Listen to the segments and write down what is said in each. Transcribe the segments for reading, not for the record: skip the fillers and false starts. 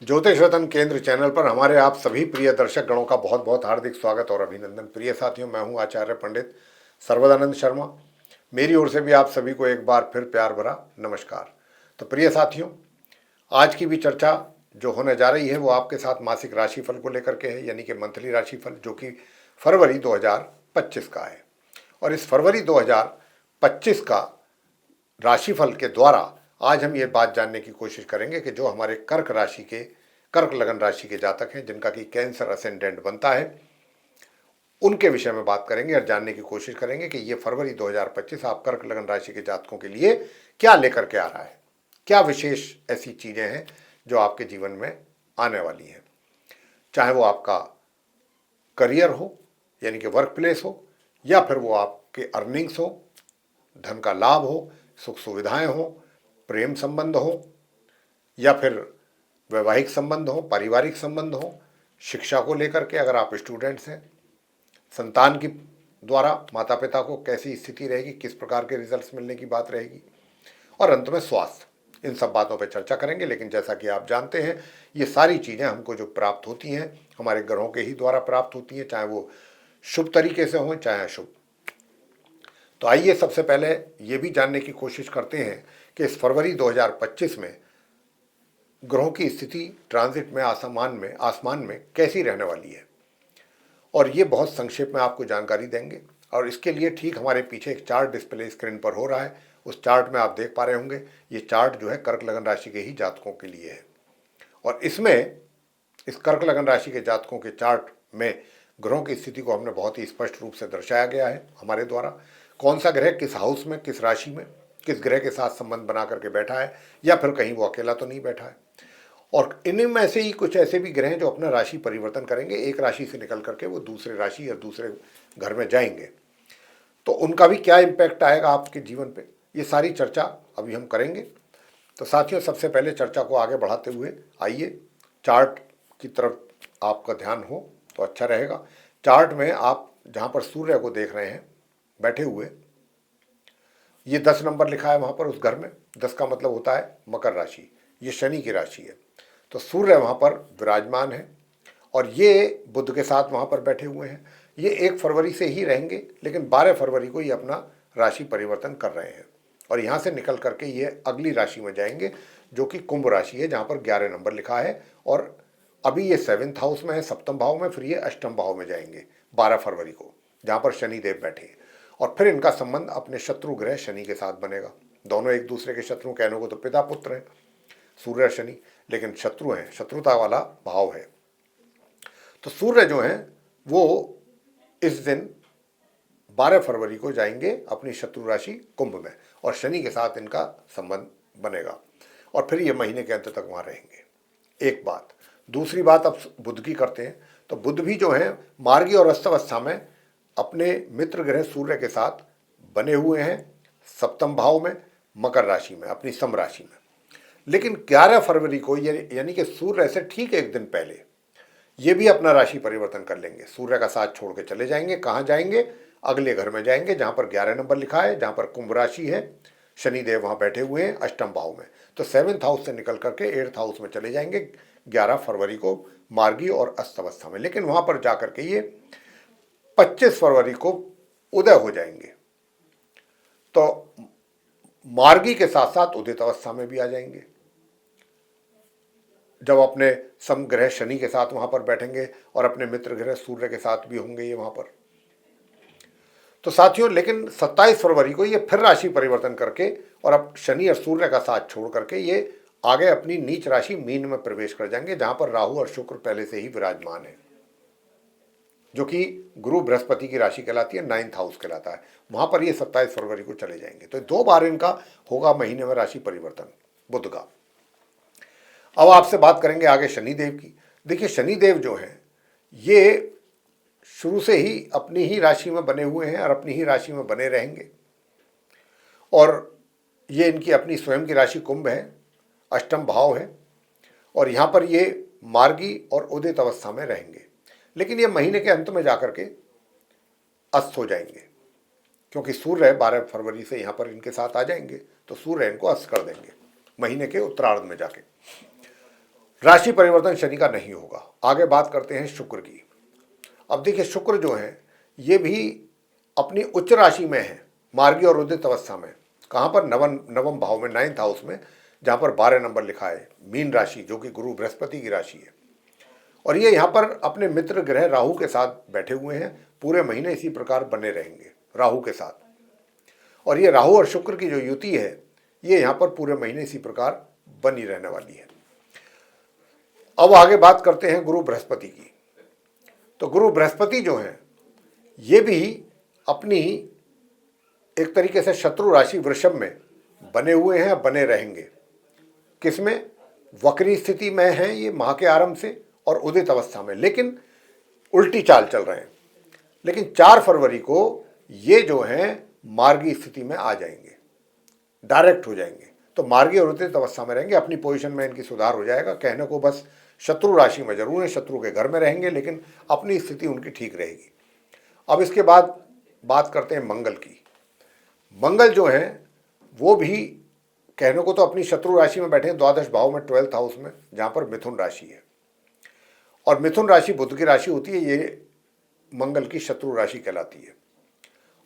ज्योतिष रत्न केंद्र चैनल पर हमारे आप सभी प्रिय दर्शक गणों का बहुत बहुत हार्दिक स्वागत और अभिनंदन। प्रिय साथियों, मैं हूं आचार्य पंडित सर्वदानंद शर्मा। मेरी ओर से भी आप सभी को एक बार फिर प्यार भरा नमस्कार। तो प्रिय साथियों, आज की भी चर्चा जो होने जा रही है वो आपके साथ मासिक राशिफल को लेकर के है, यानी कि मंथली राशिफल, जो कि फरवरी 2025 का है। और इस फरवरी 2025 का राशिफल के द्वारा आज हम ये बात जानने की कोशिश करेंगे कि जो हमारे कर्क लगन राशि के जातक हैं, जिनका कि कैंसर असेंडेंट बनता है, उनके विषय में बात करेंगे और जानने की कोशिश करेंगे कि ये फरवरी 2025 आप कर्क लगन राशि के जातकों के लिए क्या लेकर के आ रहा है, क्या विशेष ऐसी चीजें हैं जो आपके जीवन में आने वाली हैं। चाहे वो आपका करियर हो, यानी कि वर्क प्लेस हो, या फिर वो आपके अर्निंग्स हो, धन का लाभ हो, सुख सुविधाएं हो, प्रेम संबंध हो, या फिर वैवाहिक संबंध हो, पारिवारिक संबंध हो, शिक्षा को लेकर के अगर आप स्टूडेंट्स हैं, संतान की द्वारा माता पिता को कैसी स्थिति रहेगी, किस प्रकार के रिजल्ट्स मिलने की बात रहेगी, और अंत में स्वास्थ्य। इन सब बातों पर चर्चा करेंगे। लेकिन जैसा कि आप जानते हैं, ये सारी चीज़ें हमको जो प्राप्त होती हैं हमारे ग्रहों के ही द्वारा प्राप्त होती हैं, चाहे वो शुभ तरीके से हों चाहे अशुभ। तो आइए सबसे पहले ये भी जानने की कोशिश करते हैं कि इस फरवरी 2025 में ग्रहों की स्थिति ट्रांजिट में आसमान में कैसी रहने वाली है, और ये बहुत संक्षेप में आपको जानकारी देंगे। और इसके लिए ठीक हमारे पीछे एक चार्ट डिस्प्ले स्क्रीन पर हो रहा है, उस चार्ट में आप देख पा रहे होंगे। ये चार्ट जो है कर्क लगन राशि के ही जातकों के लिए है, और इसमें इस कर्क लगन राशि के जातकों के चार्ट में ग्रहों की स्थिति को हमने बहुत ही स्पष्ट रूप से दर्शाया गया है हमारे द्वारा। कौन सा ग्रह किस हाउस में, किस राशि में, किस ग्रह के साथ संबंध बना करके बैठा है, या फिर कहीं वो अकेला तो नहीं बैठा है। और इन्हीं में से ही कुछ ऐसे भी ग्रह हैं जो अपना राशि परिवर्तन करेंगे, एक राशि से निकल करके वो दूसरे राशि या दूसरे घर में जाएंगे, तो उनका भी क्या इम्पैक्ट आएगा आपके जीवन पे, ये सारी चर्चा अभी हम करेंगे। तो साथियों, सबसे पहले चर्चा को आगे बढ़ाते हुए आइए चार्ट की तरफ आपका ध्यान हो तो अच्छा रहेगा। चार्ट में आप जहाँ पर सूर्य को देख रहे हैं बैठे हुए, ये 10 नंबर लिखा है वहाँ पर उस घर में। 10 का मतलब होता है मकर राशि, ये शनि की राशि है। तो सूर्य वहाँ पर विराजमान है और ये बुध के साथ वहाँ पर बैठे हुए हैं। ये 1 फरवरी से ही रहेंगे, लेकिन 12 फरवरी को ये अपना राशि परिवर्तन कर रहे हैं और यहाँ से निकल करके ये अगली राशि में जाएंगे, जो कि कुंभ राशि है, जहाँ पर 11 नंबर लिखा है। और अभी ये 7th हाउस में है, सप्तम भाव में, फिर ये अष्टम भाव में जाएंगे 12 फरवरी को, जहाँ पर शनिदेव बैठे हैं। और फिर इनका संबंध अपने शत्रु ग्रह शनि के साथ बनेगा। दोनों एक दूसरे के शत्रु, कहने को तो पिता पुत्र हैं सूर्य और शनि, लेकिन शत्रु हैं, शत्रुता वाला भाव है। तो सूर्य जो हैं वो इस दिन 12 फरवरी को जाएंगे अपनी शत्रु राशि कुंभ में, और शनि के साथ इनका संबंध बनेगा और फिर ये महीने के अंत तक वहाँ रहेंगे। एक बात। दूसरी बात अब बुध की करते हैं। तो बुध भी जो है मार्गी और अस्तवस्था में अपने मित्र ग्रह सूर्य के साथ बने हुए हैं सप्तम भाव में, मकर राशि में, अपनी सम राशि में। लेकिन 11 फरवरी को यानी कि सूर्य से ठीक एक दिन पहले ये भी अपना राशि परिवर्तन कर लेंगे, सूर्य का साथ छोड़ के चले जाएंगे। कहाँ जाएंगे? अगले घर में जाएंगे, जहाँ पर 11 नंबर लिखा है, जहाँ पर कुंभ राशि है, शनिदेव वहाँ बैठे हुए हैं अष्टम भाव में। तो 7th हाउस से निकल करके 8th हाउस में चले जाएंगे 11 फरवरी को मार्गी और अस्तवस्था में। लेकिन वहाँ पर जाकर के ये 25 फरवरी को उदय हो जाएंगे, तो मार्गी के साथ साथ उदित अवस्था में भी आ जाएंगे, जब अपने समग्रह शनि के साथ वहां पर बैठेंगे और अपने मित्र ग्रह सूर्य के साथ भी होंगे ये वहां पर। तो साथियों, लेकिन 27 फरवरी को ये फिर राशि परिवर्तन करके और अब शनि और सूर्य का साथ छोड़ करके ये आगे अपनी नीच राशि मीन में प्रवेश कर जाएंगे, जहां पर राहु और शुक्र पहले से ही विराजमान है, जो कि गुरु बृहस्पति की राशि कहलाती है, 9th हाउस कहलाता है। वहां पर ये 27 फरवरी को चले जाएंगे। तो 2 बार इनका होगा महीने में राशि परिवर्तन बुध का। अब आपसे बात करेंगे आगे शनिदेव की। देखिए, शनिदेव जो हैं ये शुरू से ही अपनी ही राशि में बने हुए हैं और अपनी ही राशि में बने रहेंगे, और ये इनकी अपनी स्वयं की राशि कुंभ है, अष्टम भाव है, और यहाँ पर ये मार्गी और उदित अवस्था में रहेंगे। लेकिन ये महीने के अंत में जाकर के अस्त हो जाएंगे, क्योंकि सूर्य 12 फरवरी से यहाँ पर इनके साथ आ जाएंगे, तो सूर्य इनको अस्त कर देंगे महीने के उत्तरार्ध में जाके। राशि परिवर्तन शनि का नहीं होगा। आगे बात करते हैं शुक्र की। अब देखिए शुक्र जो है ये भी अपनी उच्च राशि में है, मार्गी और उदित अवस्था में। कहाँ पर? नवम नवम भाव में, 9th हाउस में, जहाँ पर 12 नंबर लिखा है, मीन राशि, जो कि गुरु बृहस्पति की राशि है। और ये यहाँ पर अपने मित्र ग्रह राहु के साथ बैठे हुए हैं, पूरे महीने इसी प्रकार बने रहेंगे राहु के साथ। और ये राहु और शुक्र की जो युति है ये यहाँ पर पूरे महीने इसी प्रकार बनी रहने वाली है। अब आगे बात करते हैं गुरु बृहस्पति की। तो गुरु बृहस्पति जो हैं ये भी अपनी एक तरीके से शत्रु राशि वृषभ में बने हुए हैं, बने रहेंगे। किसमें? वक्री स्थिति में हैं ये माह के आरंभ से, और उदित अवस्था में, लेकिन उल्टी चाल चल रहे हैं। लेकिन 4 फरवरी को ये जो हैं मार्गी स्थिति में आ जाएंगे, डायरेक्ट हो जाएंगे। तो मार्गी और उदित अवस्था में रहेंगे, अपनी पोजीशन में इनकी सुधार हो जाएगा। कहने को बस शत्रु राशि में जरूर है, शत्रु के घर में रहेंगे, लेकिन अपनी स्थिति उनकी ठीक रहेगी। अब इसके बाद बात करते हैं मंगल की। मंगल जो है वो भी कहने को तो अपनी शत्रु राशि में बैठे हैं, द्वादश भाव में, 12th हाउस में, जहाँ पर मिथुन राशि है। और मिथुन राशि बुध की राशि होती है, ये मंगल की शत्रु राशि कहलाती है।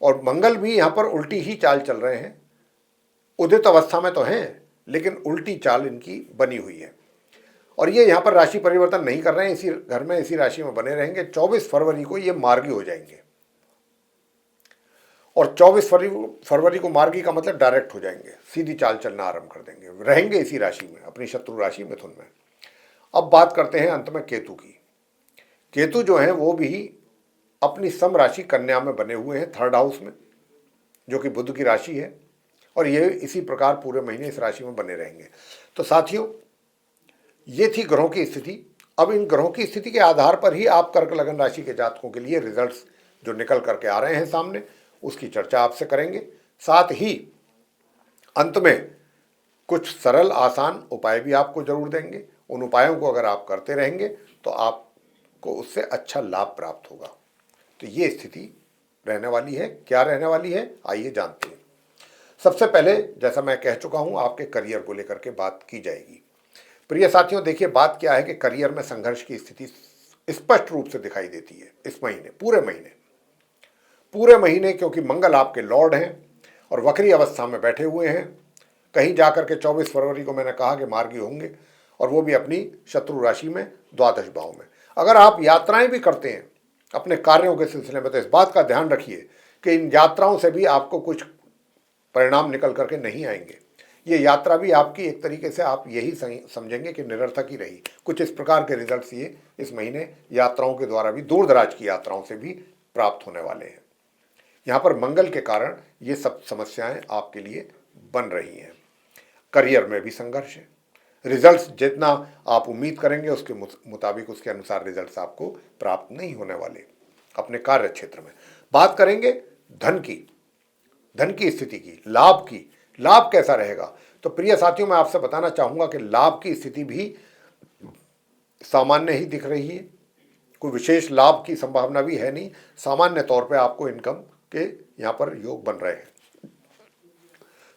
और मंगल भी यहाँ पर उल्टी ही चाल चल रहे हैं, उदित अवस्था में तो हैं लेकिन उल्टी चाल इनकी बनी हुई है। और ये यहाँ पर राशि परिवर्तन नहीं कर रहे हैं, इसी घर में, इसी राशि में बने रहेंगे। 24 फरवरी को ये मार्गी हो जाएंगे। और 24 फरवरी को मार्गी का मतलब डायरेक्ट हो जाएंगे, सीधी चाल चलना आरंभ कर देंगे, रहेंगे इसी राशि में, अपनी शत्रु राशि मिथुन में। अब बात करते हैं अंत में केतु की। केतु जो है वो भी अपनी सम राशि कन्या में बने हुए हैं, 3rd हाउस में, जो कि बुध की राशि है। और ये इसी प्रकार पूरे महीने इस राशि में बने रहेंगे। तो साथियों, ये थी ग्रहों की स्थिति। अब इन ग्रहों की स्थिति के आधार पर ही आप कर्क लगन राशि के जातकों के लिए रिजल्ट्स जो निकल करके आ रहे हैं सामने, उसकी चर्चा आपसे करेंगे। साथ ही अंत में कुछ सरल आसान उपाय भी आपको जरूर देंगे। उन उपायों को अगर आप करते रहेंगे तो आपको उससे अच्छा लाभ प्राप्त होगा। तो ये स्थिति रहने वाली है। क्या रहने वाली है, आइए जानते हैं। सबसे पहले, जैसा मैं कह चुका हूं, आपके करियर को लेकर के बात की जाएगी। प्रिय साथियों, देखिए बात क्या है कि करियर में संघर्ष की स्थिति स्पष्ट रूप से दिखाई देती है इस महीने, पूरे महीने, क्योंकि मंगल आपके लॉर्ड हैं और वक्री अवस्था में बैठे हुए हैं। कहीं जाकर के 24 फरवरी को मैंने कहा कि मार्गी होंगे, और वो भी अपनी शत्रु राशि में, द्वादश भाव में। अगर आप यात्राएं भी करते हैं अपने कार्यों के सिलसिले में, तो इस बात का ध्यान रखिए कि इन यात्राओं से भी आपको कुछ परिणाम निकल करके नहीं आएंगे। ये यात्रा भी आपकी एक तरीके से आप यही समझेंगे कि निरर्थक ही रही। कुछ इस प्रकार के रिजल्ट्स ये इस महीने यात्राओं के द्वारा भी, दूर दराज की यात्राओं से भी प्राप्त होने वाले हैं। यहाँ पर मंगल के कारण ये सब समस्याएं आपके लिए बन रही हैं। करियर में भी संघर्ष है। रिजल्ट्स जितना आप उम्मीद करेंगे उसके मुताबिक, उसके अनुसार रिजल्ट्स आपको प्राप्त नहीं होने वाले। अपने कार्य क्षेत्र में बात करेंगे धन की स्थिति की, लाभ की। लाभ कैसा रहेगा? तो प्रिय साथियों, मैं आपसे बताना चाहूंगा कि लाभ की स्थिति भी सामान्य ही दिख रही है। कोई विशेष लाभ की संभावना भी है नहीं। सामान्य तौर पे आपको इनकम के यहाँ पर योग बन रहे हैं।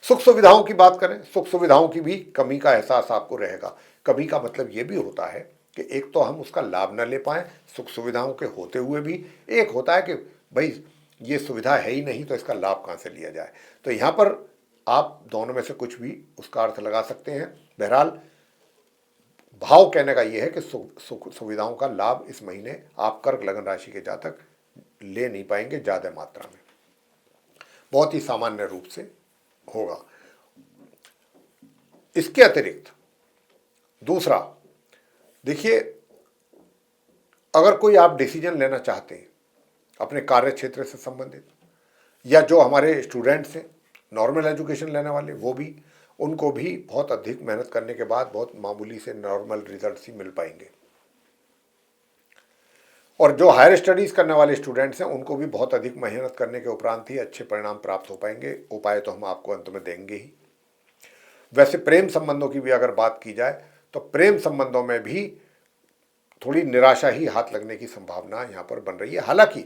सुख सुविधाओं की बात करें, सुख सुविधाओं की भी कमी का एहसास आपको रहेगा। कमी का मतलब ये भी होता है कि एक तो हम उसका लाभ न ले पाएं सुख सुविधाओं के होते हुए भी, एक होता है कि भाई ये सुविधा है ही नहीं तो इसका लाभ कहाँ से लिया जाए। तो यहाँ पर आप दोनों में से कुछ भी उसका अर्थ लगा सकते हैं। बहरहाल भाव कहने का ये है कि सुख सुविधाओं का लाभ इस महीने आप कर्क लगन राशि के जातक ले नहीं पाएंगे ज़्यादा मात्रा में, बहुत ही सामान्य रूप से होगा। इसके अतिरिक्त दूसरा, देखिए, अगर कोई आप डिसीजन लेना चाहते हैं अपने कार्य क्षेत्र से संबंधित, या जो हमारे स्टूडेंट्स हैं नॉर्मल एजुकेशन लेने वाले, वो भी, उनको भी बहुत अधिक मेहनत करने के बाद बहुत मामूली से नॉर्मल रिजल्ट्स ही मिल पाएंगे। और जो हायर स्टडीज करने वाले स्टूडेंट्स हैं उनको भी बहुत अधिक मेहनत करने के उपरांत ही अच्छे परिणाम प्राप्त हो पाएंगे। उपाय तो हम आपको अंत में देंगे ही। वैसे प्रेम संबंधों की भी अगर बात की जाए तो प्रेम संबंधों में भी थोड़ी निराशा ही हाथ लगने की संभावना यहाँ पर बन रही है। हालांकि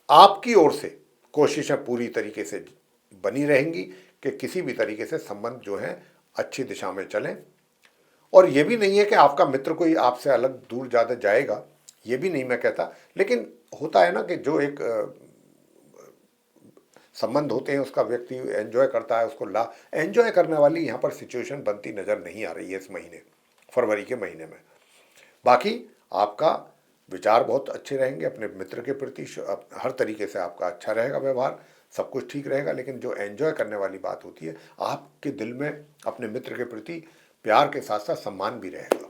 आपकी ओर से कोशिशें पूरी तरीके से बनी रहेंगी कि किसी भी तरीके से संबंध जो है अच्छी दिशा में चलें और ये भी नहीं है कि आपका मित्र कोई आपसे अलग दूर ज़्यादा जाएगा, ये भी नहीं मैं कहता, लेकिन होता है ना कि जो एक संबंध होते हैं उसका व्यक्ति एंजॉय करता है, उसको एंजॉय करने वाली यहाँ पर सिचुएशन बनती नज़र नहीं आ रही है इस महीने, फरवरी के महीने में। बाकी आपका विचार बहुत अच्छे रहेंगे अपने मित्र के प्रति, हर तरीके से आपका अच्छा रहेगा व्यवहार, सब कुछ ठीक रहेगा। लेकिन जो एंजॉय करने वाली बात होती है, आपके दिल में अपने मित्र के प्रति प्यार के साथ साथ सम्मान भी रहेगा,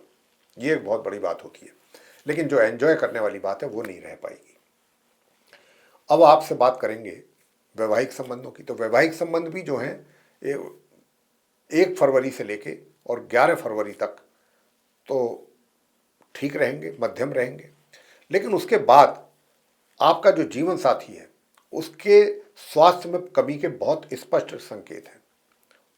ये एक बहुत बड़ी बात होती है। लेकिन जो एंजॉय करने वाली बात है वो नहीं रह पाएगी। अब आपसे बात करेंगे वैवाहिक संबंधों की। तो वैवाहिक संबंध भी जो हैं 1 फरवरी से लेके और 11 फरवरी तक तो ठीक रहेंगे, मध्यम रहेंगे। लेकिन उसके बाद आपका जो जीवन साथी है उसके स्वास्थ्य में कमी के बहुत स्पष्ट संकेत हैं।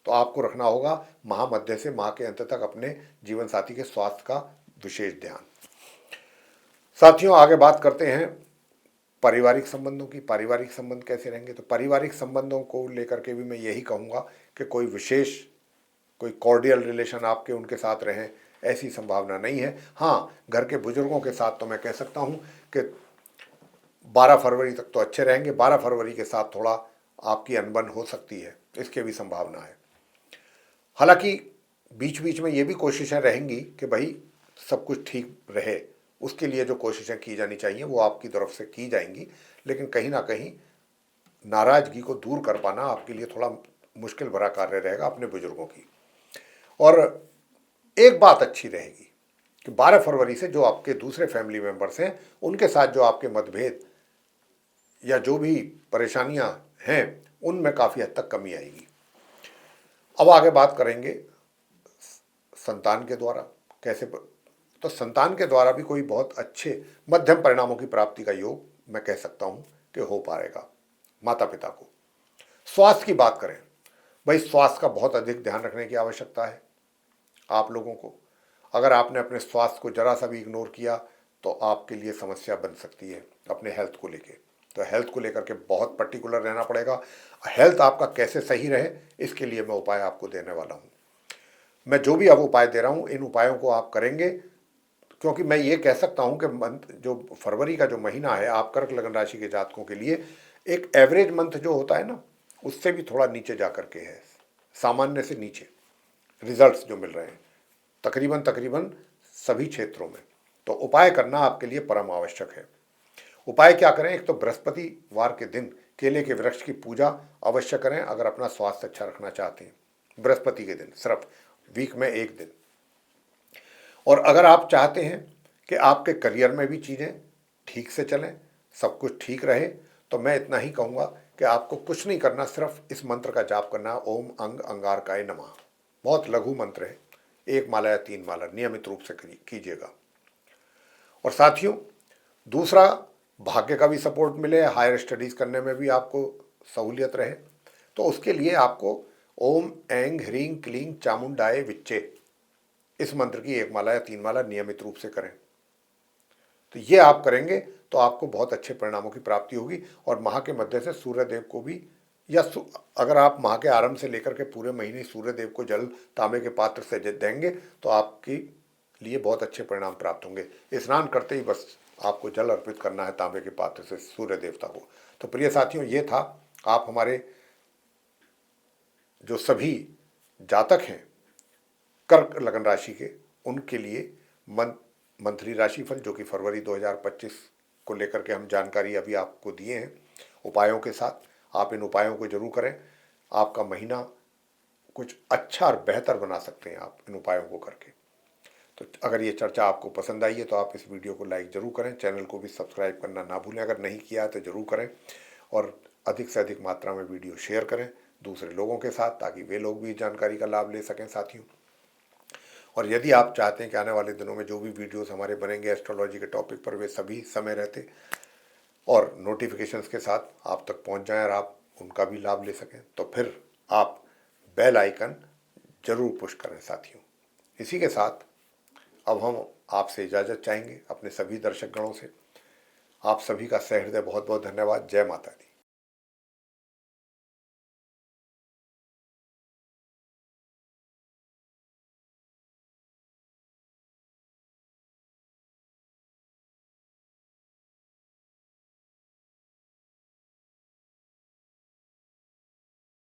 तो आपको रखना होगा माह मध्य से माह के अंत तक अपने जीवन साथी के स्वास्थ्य का विशेष ध्यान। साथियों, आगे बात करते हैं पारिवारिक संबंधों की। पारिवारिक संबंध कैसे रहेंगे? तो पारिवारिक संबंधों को लेकर के भी मैं यही कहूँगा कि कोई विशेष, कोई कॉर्डियल रिलेशन आपके उनके साथ रहें, ऐसी संभावना नहीं है। हाँ, घर के बुजुर्गों के साथ तो मैं कह सकता हूँ कि 12 फरवरी तक तो अच्छे रहेंगे। 12 फरवरी के साथ थोड़ा आपकी अनबन हो सकती है, इसकी भी संभावना है। हालांकि बीच बीच में ये भी कोशिशें रहेंगी कि भाई सब कुछ ठीक रहे, उसके लिए जो कोशिशें की जानी चाहिए वो आपकी तरफ से की जाएंगी। लेकिन कहीं ना कहीं नाराज़गी को दूर कर पाना आपके लिए थोड़ा मुश्किल भरा कार्य रहेगा अपने बुजुर्गों की। और एक बात अच्छी रहेगी कि 12 फरवरी से जो आपके दूसरे फैमिली मेंबर्स हैं उनके साथ जो आपके मतभेद या जो भी परेशानियां हैं उनमें काफ़ी हद तक कमी आएगी। अब आगे बात करेंगे संतान के द्वारा कैसे तो संतान के द्वारा भी कोई बहुत अच्छे मध्यम परिणामों की प्राप्ति का योग मैं कह सकता हूं कि हो पाएगा। माता पिता को स्वास्थ्य की बात करें, भाई स्वास्थ्य का बहुत अधिक ध्यान रखने की आवश्यकता है आप लोगों को। अगर आपने अपने स्वास्थ्य को जरा सा भी इग्नोर किया तो आपके लिए समस्या बन सकती है अपने हेल्थ को लेके। तो हेल्थ को लेकर के बहुत पर्टिकुलर रहना पड़ेगा। हेल्थ आपका कैसे सही रहे इसके लिए मैं उपाय आपको देने वाला हूँ। मैं जो भी अब उपाय दे रहा हूँ इन उपायों को आप करेंगे, क्योंकि मैं ये कह सकता हूँ कि मंथ जो फरवरी का जो महीना है आप कर्क लगन राशि के जातकों के लिए एक एवरेज मंथ जो होता है ना उससे भी थोड़ा नीचे जा करके है, सामान्य से नीचे रिजल्ट्स जो मिल रहे हैं तकरीबन तकरीबन सभी क्षेत्रों में। तो उपाय करना आपके लिए परम आवश्यक है। उपाय क्या करें? एक तो बृहस्पतिवार के दिन केले के वृक्ष की पूजा अवश्य करें अगर अपना स्वास्थ्य अच्छा रखना चाहते हैं। बृहस्पति के दिन सिर्फ वीक में एक दिन। और अगर आप चाहते हैं कि आपके करियर में भी चीज़ें ठीक से चलें, सब कुछ ठीक रहे, तो मैं इतना ही कहूँगा कि आपको कुछ नहीं करना, सिर्फ इस मंत्र का जाप करना, ओम अंग अंगारकाय नमः। बहुत लघु मंत्र है, 1 माला या 3 माला नियमित रूप से कीजिएगा। और साथियों, दूसरा, भाग्य का भी सपोर्ट मिले, हायर स्टडीज़ करने में भी आपको सहूलियत रहे, तो उसके लिए आपको ओम ऐंग ह्रीं क्लीं चामुंडाय विच्चे इस मंत्र की 1 माला या 3 माला नियमित रूप से करें। तो ये आप करेंगे तो आपको बहुत अच्छे परिणामों की प्राप्ति होगी। और माह के मध्य से सूर्य देव को भी, या अगर आप माह के आरंभ से लेकर के पूरे महीने सूर्य देव को जल तांबे के पात्र से देंगे तो आपके लिए बहुत अच्छे परिणाम प्राप्त होंगे। स्नान करते ही बस आपको जल अर्पित करना है तांबे के पात्र से सूर्य देवता को। तो प्रिय साथियों, ये था आप हमारे जो सभी जातक हैं कर्क लगन राशि के, उनके लिए मंथली राशिफल जो कि फरवरी 2025 को लेकर के हम जानकारी अभी आपको दिए हैं उपायों के साथ। आप इन उपायों को जरूर करें, आपका महीना कुछ अच्छा और बेहतर बना सकते हैं आप इन उपायों को करके। तो अगर ये चर्चा आपको पसंद आई है तो आप इस वीडियो को लाइक ज़रूर करें, चैनल को भी सब्सक्राइब करना ना भूलें अगर नहीं किया है तो ज़रूर करें, और अधिक से अधिक मात्रा में वीडियो शेयर करें दूसरे लोगों के साथ ताकि वे लोग भी जानकारी का लाभ ले सकें साथियों। और यदि आप चाहते हैं कि आने वाले दिनों में जो भी वीडियोस हमारे बनेंगे एस्ट्रोलॉजी के टॉपिक पर वे सभी समय रहते और नोटिफिकेशंस के साथ आप तक पहुंच जाएं और आप उनका भी लाभ ले सकें, तो फिर आप बेल आइकन जरूर पुश करें साथियों। इसी के साथ अब हम आपसे इजाज़त चाहेंगे अपने सभी दर्शक गणों से। आप सभी का सहृदय बहुत बहुत धन्यवाद। जय माता दी।